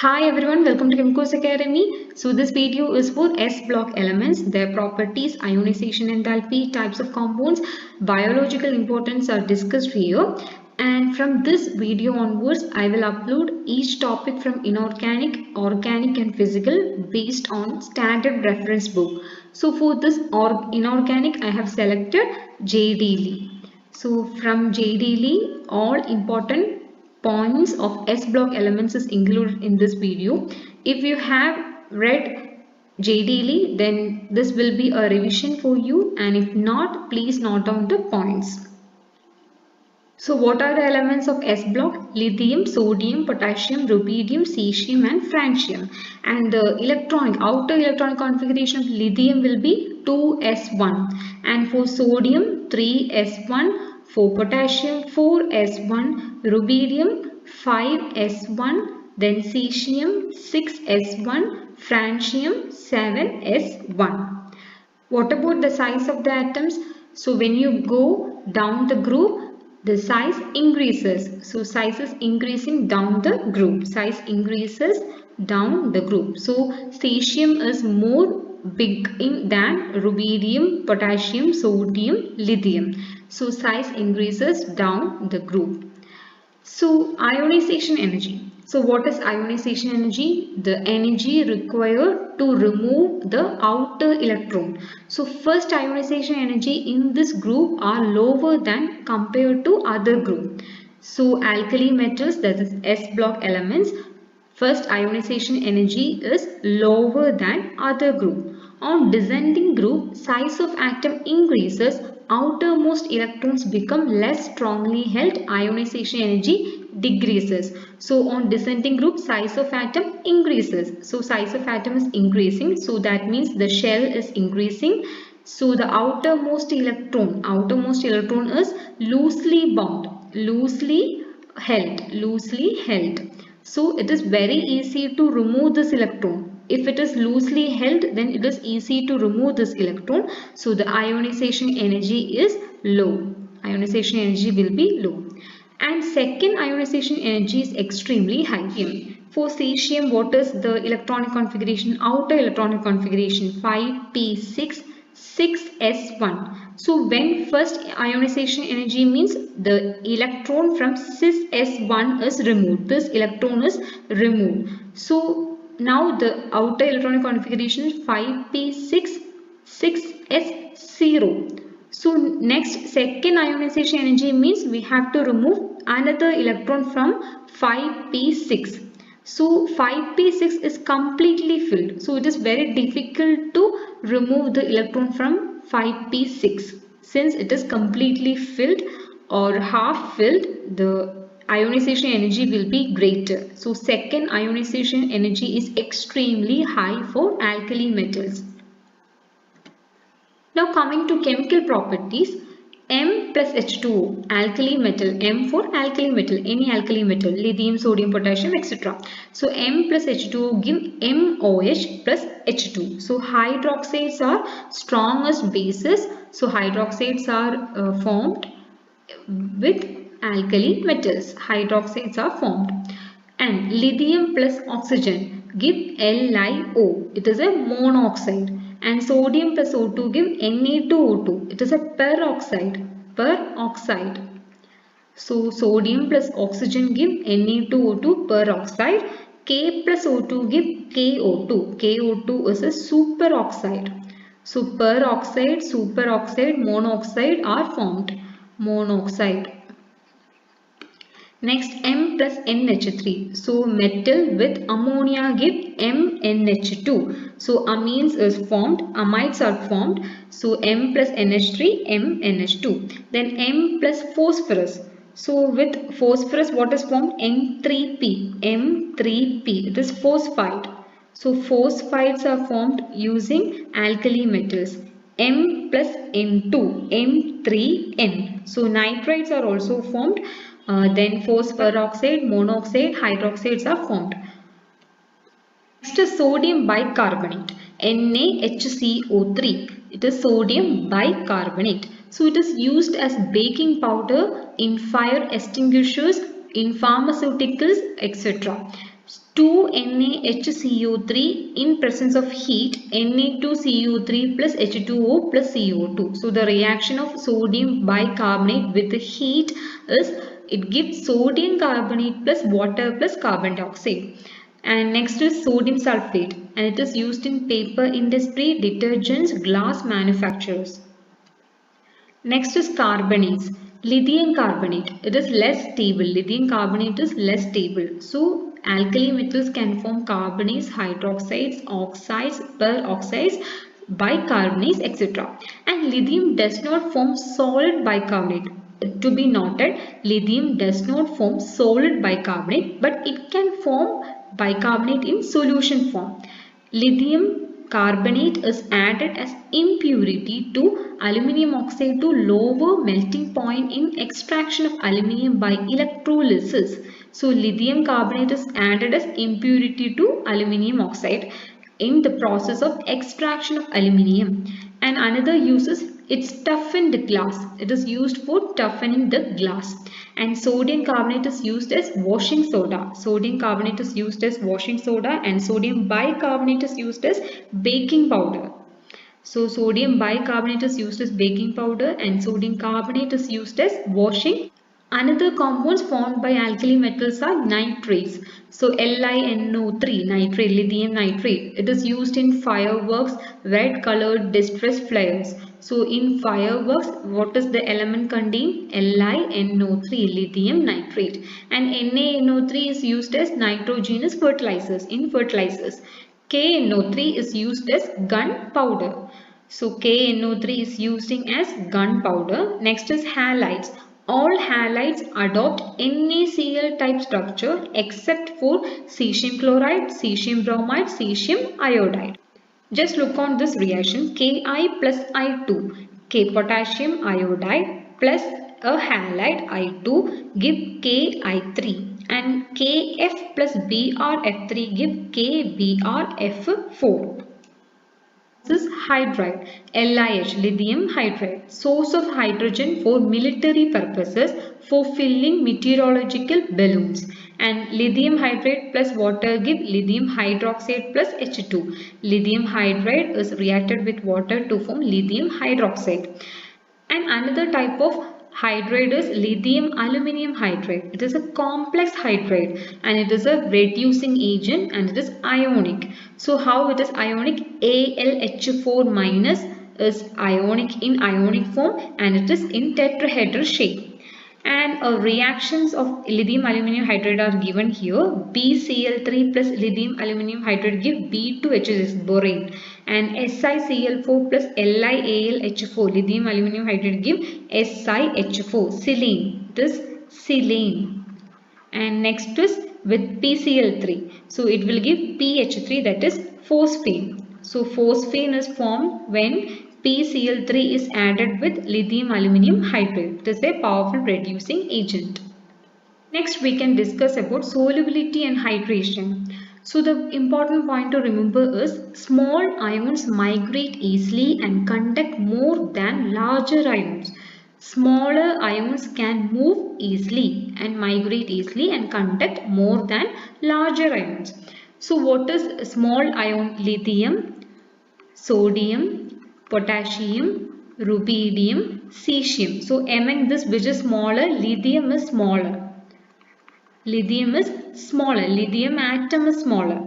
Hi everyone, welcome to Chemicals Academy. So this video is for S block elements, their properties, ionization enthalpy, types of compounds, biological importance are discussed here. And from this video onwards, I will upload each topic from inorganic, organic and physical based on standard reference book. So for this inorganic, I have selected J.D. Lee. So from J.D. Lee, all important points of S block elements is included in this video. If you have read J.D. Lee, then this will be a revision for you, and if not, please note down the points. So what are the elements of S block? Lithium, sodium, potassium, rubidium, cesium and francium. And the outer electronic configuration of lithium will be 2s1, and for sodium 3s1, for potassium 4s1, rubidium 5s1, then cesium 6s1, francium 7s1. What about the size of the atoms? So when you go down the group, the size increases. So size is increasing down the group. Size increases down the group. So cesium is more big than rubidium, potassium, sodium, lithium. So size increases down the group. So ionization energy. So what is ionization energy? The energy required to remove the outer electron. So first ionization energy in this group are lower than compared to other group. So alkali metals, that is S block elements, first ionization energy is lower than other group. On descending group, size of atom increases, outermost electrons become less strongly held, ionization energy decreases. So on descending group, size of atom increases. So size of atom is increasing, so that means the shell is increasing. So the outermost electron is loosely bound, loosely held. So it is very easy to remove this electron. If it is loosely held, then it is easy to remove this electron. So the ionization energy is low. Ionization energy will be low. And second ionization energy is extremely high. For cesium, what is the electronic configuration? Outer electronic configuration 5p6 6s1. So when first ionization energy means the electron from cis s1 is removed. This electron is removed. So now the outer electronic configuration is 5p6 6s0. So next second ionization energy means we have to remove another electron from 5p6. So 5p6 is completely filled. So it is very difficult to remove the electron from 5p6. Since it is completely filled or half filled, the ionization energy will be greater. So second ionization energy is extremely high for alkali metals. Now coming to chemical properties, M plus H2O, alkali metal, M for alkali metal, any alkali metal, lithium, sodium, potassium, etc. So M plus H2O give MOH plus H2. So hydroxides are strongest bases. So hydroxides are formed with alkali metals. Hydroxides are formed. And lithium plus oxygen give LiO. It is a monoxide. And sodium plus O2 give Na2O2. It is a peroxide. So sodium plus oxygen give Na2O2 peroxide. K plus O2 give KO2. KO2 is a superoxide. So peroxide, superoxide, monoxide are formed. Monoxide. Next, M plus NH3. So metal with ammonia give MNH2. So amines is formed, amides are formed. So M plus NH3, MNH2. Then M plus phosphorus. So with phosphorus, what is formed? N3P. M3P. It is phosphide. So phosphides are formed using alkali metals. M plus N2, M3N. So nitrides are also formed. Then peroxide, monoxide, hydroxides are formed. Next is sodium bicarbonate, NaHCO3. It is sodium bicarbonate. So it is used as baking powder in fire extinguishers, in pharmaceuticals, etc. 2NaHCO3 in presence of heat, Na2CO3 plus H2O plus CO2. So the reaction of sodium bicarbonate with the heat is it gives sodium carbonate plus water plus carbon dioxide. And next is sodium sulfate, and it is used in paper industry, detergents, glass manufacturers. Next is carbonates. Lithium carbonate. It is less stable. Lithium carbonate is less stable. So alkali metals can form carbonates, hydroxides, oxides, peroxides, bicarbonates, etc. And lithium does not form solid bicarbonate. To be noted, lithium does not form solid bicarbonate, but it can form bicarbonate in solution form. Lithium carbonate is added as impurity to aluminium oxide to lower melting point in extraction of aluminium by electrolysis. So lithium carbonate is added as impurity to aluminium oxide in the process of extraction of aluminium. And another use is it's toughened glass. It is used for toughening the glass. And sodium carbonate is used as washing soda. Sodium carbonate is used as washing soda, and sodium bicarbonate is used as baking powder. So sodium bicarbonate is used as baking powder and sodium carbonate is used as washing. Another compounds formed by alkali metals are nitrates. So LiNO3, nitrate, lithium nitrate. It is used in fireworks, red colored distress flares. So in fireworks, what is the element contained? LiNO3, lithium nitrate. And NaNO3 is used as nitrogenous fertilizers in fertilizers. KNO3 is used as gunpowder. So KNO3 is using as gunpowder. Next is halides. All halides adopt NaCl type structure except for cesium chloride, cesium bromide, cesium iodide. Just look on this reaction. Ki plus I2, K potassium iodide plus a halide I2 give KI3, and Kf plus BrF3 give KBrF4. This is hydride, LiH, lithium hydride, source of hydrogen for military purposes for filling meteorological balloons. And lithium hydride plus water give lithium hydroxide plus H2. Lithium hydride is reacted with water to form lithium hydroxide. And another type of hydride is lithium aluminium hydride. It is a complex hydride and it is a reducing agent and it is ionic. So how it is ionic? AlH4 minus is ionic in ionic form and it is in tetrahedral shape. And reactions of lithium aluminium hydride are given here. BCl3 plus lithium aluminium hydride give B2H6, borane, and SiCl4 plus LiAlH4 lithium aluminium hydride give SiH4, silane. This silane. And next is with PCl3. So it will give PH3, that is phosphine. So phosphine is formed when PCl3 is added with lithium aluminium hydride. It is a powerful reducing agent. Next we can discuss about solubility and hydration. So the important point to remember is small ions migrate easily and conduct more than larger ions. Smaller ions can move easily and migrate easily and conduct more than larger ions. So what is small ion? Lithium, sodium, potassium, rubidium, cesium. So among this, which is smaller? Lithium is smaller. Lithium is smaller. Lithium atom is smaller.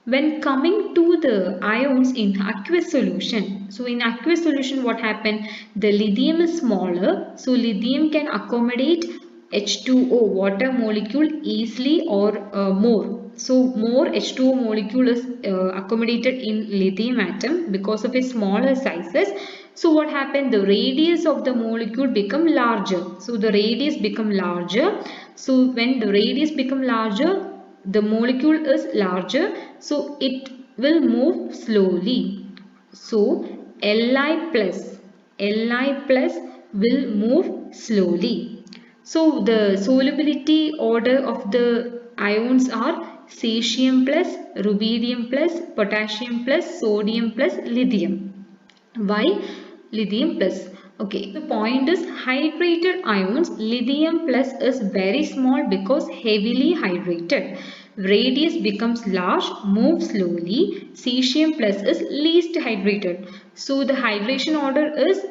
When coming to the ions in aqueous solution, so in aqueous solution what happened? The lithium is smaller, so lithium can accommodate H2O, water molecule, easily or more. So more H2O molecule is accommodated in lithium atom because of its smaller sizes. So what happened? The radius of the molecule become larger. So the radius become larger. So when the radius become larger, the molecule is larger, so it will move slowly. So Li plus will move slowly. So the solubility order of the ions are cesium plus, rubidium plus, potassium plus, sodium plus, lithium. Why lithium plus? Okay, the point is hydrated ions, lithium plus is very small because heavily hydrated. radius becomes large, move slowly, cesium plus is least hydrated. So the hydration order is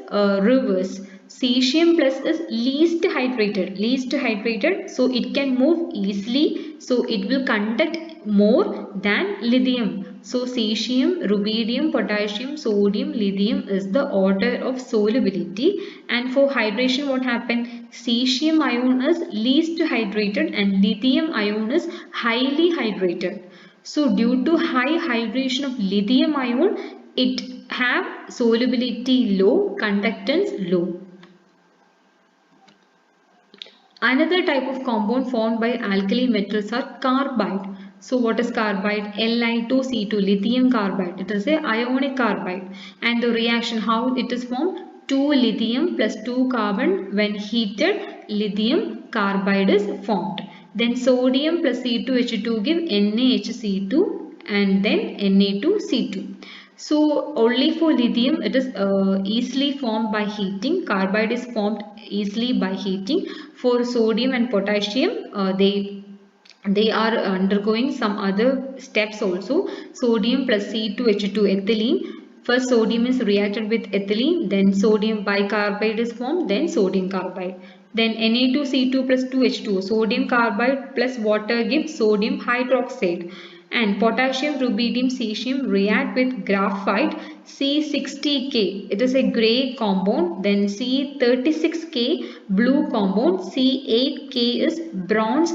reverse. Cesium plus is least hydrated, so it can move easily, so it will conduct more than lithium. So cesium, rubidium, potassium, sodium, lithium is the order of solubility. And for hydration, what happened? Cesium ion is least hydrated and lithium ion is highly hydrated. So due to high hydration of lithium ion, it have solubility low, conductance low. Another type of compound formed by alkali metals are carbide. So what is carbide? Li2C2, lithium carbide. It is a ionic carbide. And the reaction, how it is formed? 2 lithium plus 2 carbon. When heated, lithium carbide is formed. Then sodium plus C2H2 give NaHC2 and then Na2C2. So only for lithium it is easily formed by heating. Carbide is formed easily by heating. For sodium and potassium, they are undergoing some other steps also. Sodium plus C2H2 ethylene. First sodium is reacted with ethylene, then sodium bicarbide is formed, then sodium carbide. Then Na2C2 plus 2H2, sodium carbide plus water gives sodium hydroxide. And potassium, rubidium, cesium react with graphite C60K. It is a grey compound. Then C36K blue compound. C8K is bronze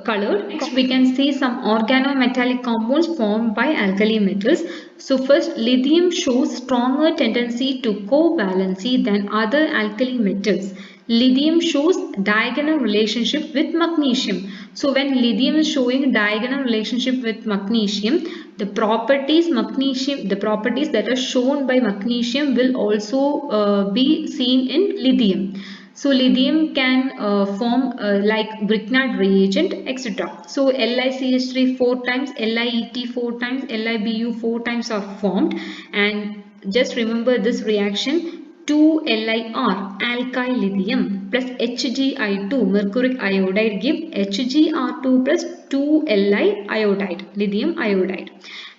colored. Next we can see some organometallic compounds formed by alkali metals. So first, lithium shows stronger tendency to covalency than other alkali metals. Lithium shows diagonal relationship with magnesium. So when lithium is showing diagonal relationship with magnesium, the properties that are shown by magnesium will also be seen in lithium. So lithium can form like Grignard reagent, etc. So LiCH3 4 times, LiEt 4 times, LiBu 4 times are formed. And just remember this reaction, 2LiR alkyl lithium plus HgI2 mercuric iodide give HgR2 plus 2Li iodide, lithium iodide.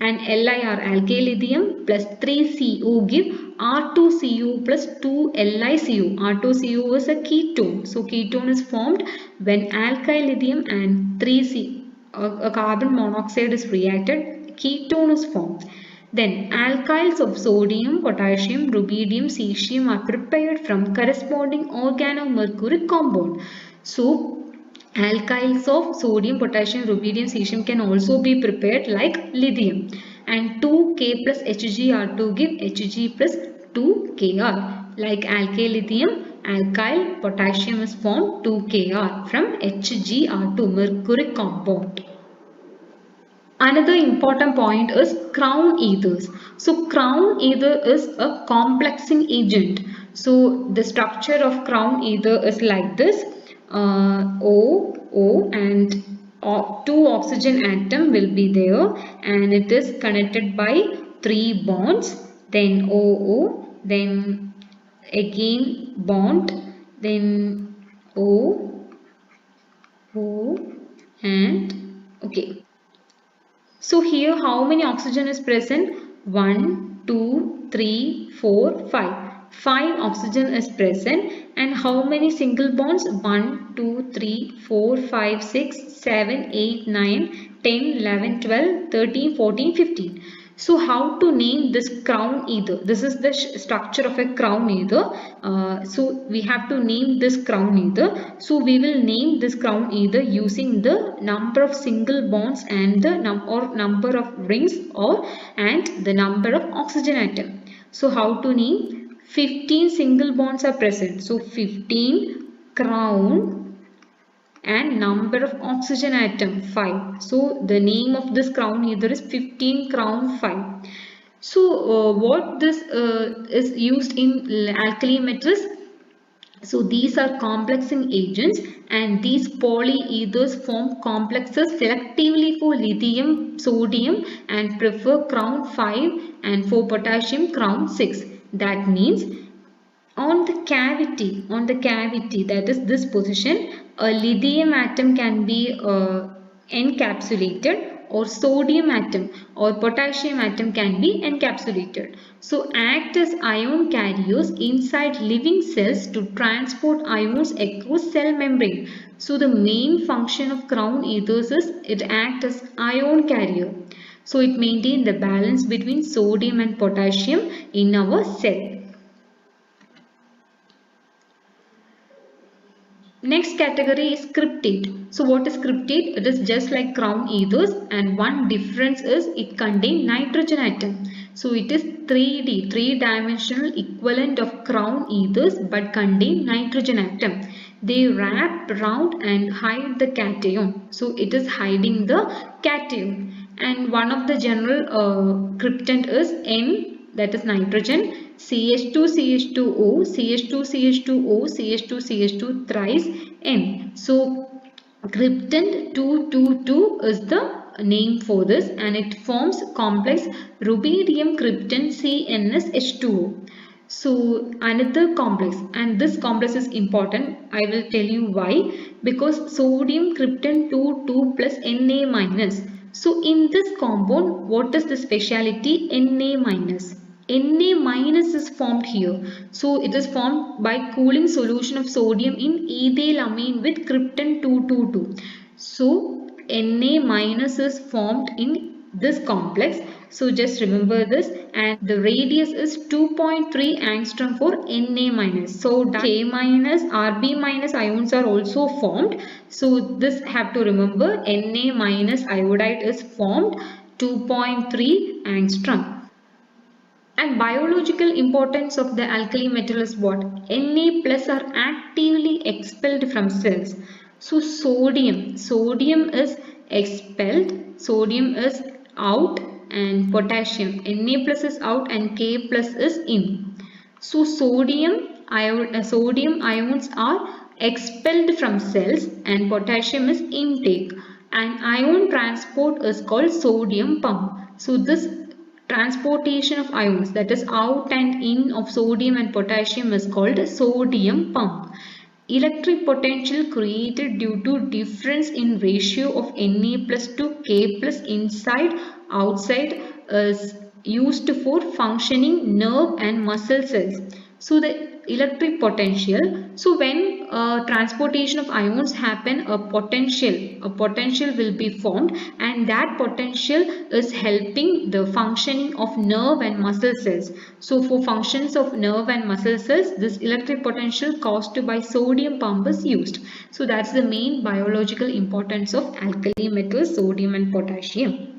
And LiR alkyl lithium plus 3Cu give R2Cu plus 2LiCu. R2Cu is a ketone. So ketone is formed when alkyl lithium and 3C carbon monoxide is reacted, ketone is formed. Then alkyls of sodium, potassium, rubidium, cesium are prepared from corresponding organomercuric compound. So alkyls of sodium, potassium, rubidium, cesium can also be prepared like lithium. And 2K plus HgR2 give Hg plus 2Kr. Like alkyl lithium, alkyl potassium is formed 2Kr from HgR2 mercuric compound. Another important point is crown ethers. So crown ether is a complexing agent. So the structure of crown ether is like this. O and 2 oxygen atom will be there, and it is connected by 3 bonds. Then OO, then again bond, then O and okay. So here how many oxygen is present? 1, 2, 3, 4, 5. 5 oxygen is present. And how many single bonds? 1, 2, 3, 4, 5, 6, 7, 8, 9, 10, 11, 12, 13, 14, 15. So how to name this crown ether? This is the structure of a crown ether. So we have to name this crown ether. So we will name this crown ether using the number of single bonds and the number of rings and the number of oxygen atom. So how to name? 15 single bonds are present. So 15 crown and number of oxygen atom 5. So the name of this crown ether is 15 crown 5. So what this is used in alkali metals? So these are complexing agents, and these polyethers form complexes selectively for lithium, sodium, and prefer crown 5, and for potassium crown 6. That means on the cavity, that is this position, a lithium atom can be encapsulated, or sodium atom or potassium atom can be encapsulated. So act as ion carriers inside living cells to transport ions across cell membrane. So the main function of crown ethers is it acts as ion carrier. So it maintains the balance between sodium and potassium in our cell. Next category is cryptid. So what is cryptid? It is just like crown ethers, and one difference is it contains nitrogen atom. So it is 3D, three-dimensional equivalent of crown ethers but contain nitrogen atom. They wrap around and hide the cation. So it is hiding the cation. And one of the general cryptand is N, that is nitrogen. CH2, CH2O, CH2, CH2O, CH2, CH2 thrice N. So cryptand 222 is the name for this, and it forms complex rubidium cryptand CnSH2O. So another complex, and this complex is important. I will tell you why. Because sodium cryptand 2 plus Na minus. So in this compound, what is the speciality? Na minus. Na minus is formed here. So it is formed by cooling solution of sodium in ethylamine with cryptand 222. So Na minus is formed in this complex. So just remember this, and the radius is 2.3 angstrom for Na minus. So K minus, Rb minus ions are also formed. So this have to remember, Na minus iodide is formed 2.3 angstrom. And biological importance of the alkali metal is what? Na plus are actively expelled from cells. So sodium is expelled, sodium is out, and potassium, Na plus is out and K plus is in. So sodium ions are expelled from cells and potassium is intake, and ion transport is called sodium pump. So this transportation of ions, that is out and in of sodium and potassium, is called a sodium pump. Electric potential created due to difference in ratio of Na plus to K plus inside outside is used for functioning nerve and muscle cells. So the electric potential, so when transportation of ions happen, a potential will be formed, and that potential is helping the functioning of nerve and muscle cells. So for functions of nerve and muscle cells, this electric potential caused by sodium pump is used. So that's the main biological importance of alkali metals, sodium and potassium.